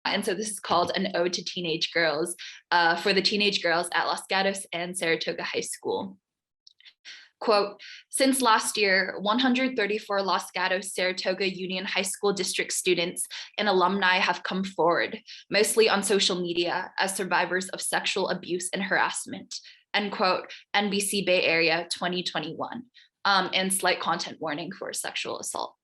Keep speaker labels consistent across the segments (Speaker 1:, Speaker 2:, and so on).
Speaker 1: And so this is called An Ode to Teenage Girls for the teenage girls at Los Gatos and Saratoga High School. Quote, since last year, 134 Los Gatos Saratoga Union High School District students and alumni have come forward, mostly on social media, as survivors of sexual abuse and harassment, end quote, NBC Bay Area 2021, and slight content warning for sexual assault.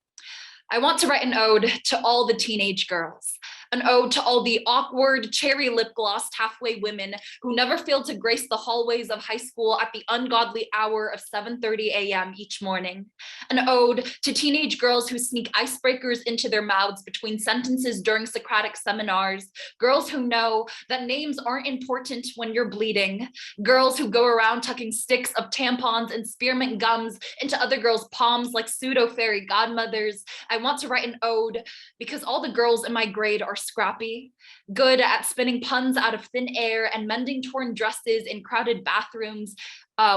Speaker 1: I want to write an ode to all the teenage girls, an ode to all the awkward, cherry lip-glossed halfway women who never failed to grace the hallways of high school at the ungodly hour of 7:30 a.m. each morning, an ode to teenage girls who sneak icebreakers into their mouths between sentences during Socratic seminars, girls who know that names aren't important when you're bleeding, girls who go around tucking sticks of tampons and spearmint gums into other girls' palms like pseudo-fairy godmothers. I want to write an ode because all the girls in my grade are scrappy, good at spinning puns out of thin air and mending torn dresses in crowded bathrooms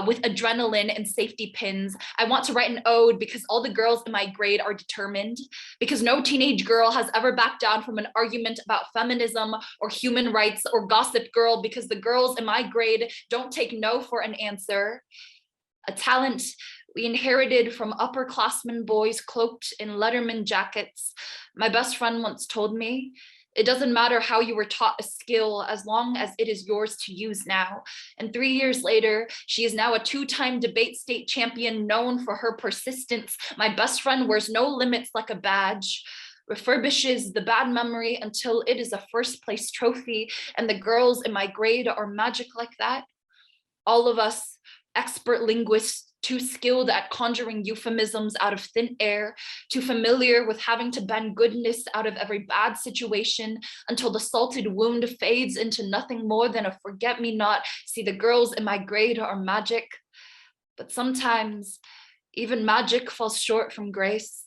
Speaker 1: with adrenaline and safety pins. I want to write an ode because all the girls in my grade are determined, because no teenage girl has ever backed down from an argument about feminism or human rights or Gossip Girl, because the girls in my grade don't take no for an answer. A talent we inherited from upperclassmen boys cloaked in Letterman jackets. My best friend once told me, it doesn't matter how you were taught a skill as long as it is yours to use now. And 3 years later, she is now a 2-time debate state champion known for her persistence. My best friend wears no limits like a badge, refurbishes the bad memory until it is a first place trophy. And the girls in my grade are magic like that. All of us, expert linguists, too skilled at conjuring euphemisms out of thin air, too familiar with having to bend goodness out of every bad situation until the salted wound fades into nothing more than a forget-me-not. See, the girls in my grade are magic, but sometimes even magic falls short from grace.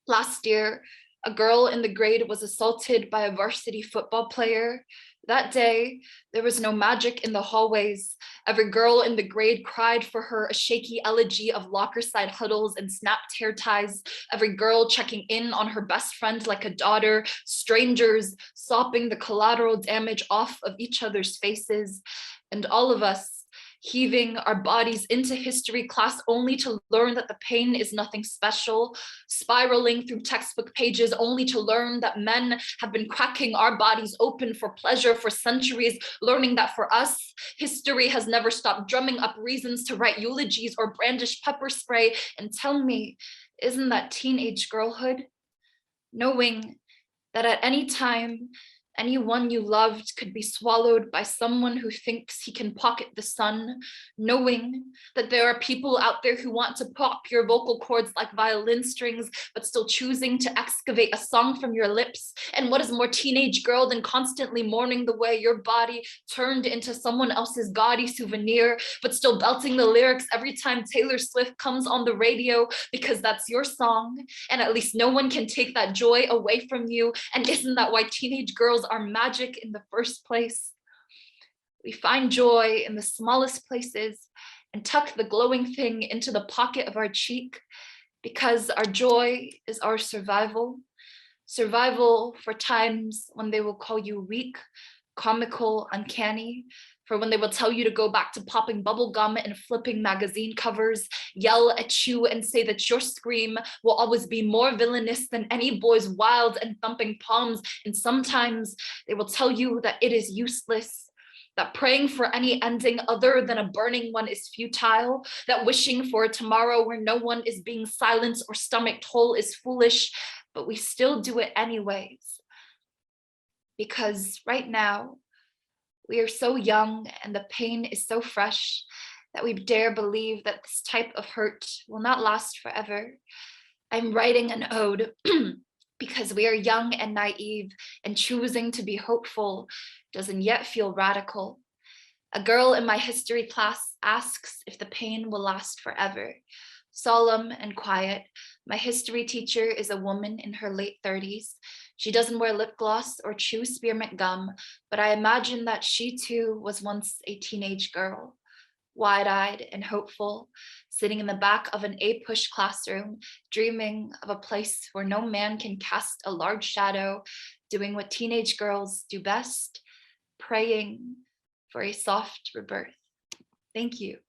Speaker 1: Last year, a girl in the grade was assaulted by a varsity football player. That day, there was no magic in the hallways. Every girl in the grade cried for her a shaky elegy of locker side huddles and snapped hair ties. Every girl checking in on her best friend like a daughter, strangers sopping the collateral damage off of each other's faces. And all of us heaving our bodies into history class only to learn that the pain is nothing special, spiraling through textbook pages only to learn that men have been cracking our bodies open for pleasure for centuries, learning that for us, history has never stopped drumming up reasons to write eulogies or brandish pepper spray. And tell me, isn't that teenage girlhood? Knowing that at any time, anyone you loved could be swallowed by someone who thinks he can pocket the sun, knowing that there are people out there who want to pop your vocal cords like violin strings, but still choosing to excavate a song from your lips. And what is more teenage girl than constantly mourning the way your body turned into someone else's gaudy souvenir, but still belting the lyrics every time Taylor Swift comes on the radio because that's your song, and at least no one can take that joy away from you. And isn't that why teenage girls are magic in the first place? We find joy in the smallest places and tuck the glowing thing into the pocket of our cheek because our joy is our survival. Survival for times when they will call you weak, comical, uncanny, for when they will tell you to go back to popping bubble gum and flipping magazine covers, yell at you and say that your scream will always be more villainous than any boy's wild and thumping palms. And sometimes they will tell you that it is useless, that praying for any ending other than a burning one is futile, that wishing for a tomorrow where no one is being silenced or stomached whole is foolish, but we still do it anyways. Because right now, we are so young and the pain is so fresh that we dare believe that this type of hurt will not last forever. I'm writing an ode because we are young and naive, and choosing to be hopeful doesn't yet feel radical. A girl in my history class asks if the pain will last forever. Solemn and quiet, my history teacher is a woman in her late 30s. She doesn't wear lip gloss or chew spearmint gum, but I imagine that she too was once a teenage girl, wide-eyed and hopeful, sitting in the back of an A-push classroom, dreaming of a place where no man can cast a large shadow, doing what teenage girls do best, praying for a soft rebirth. Thank you.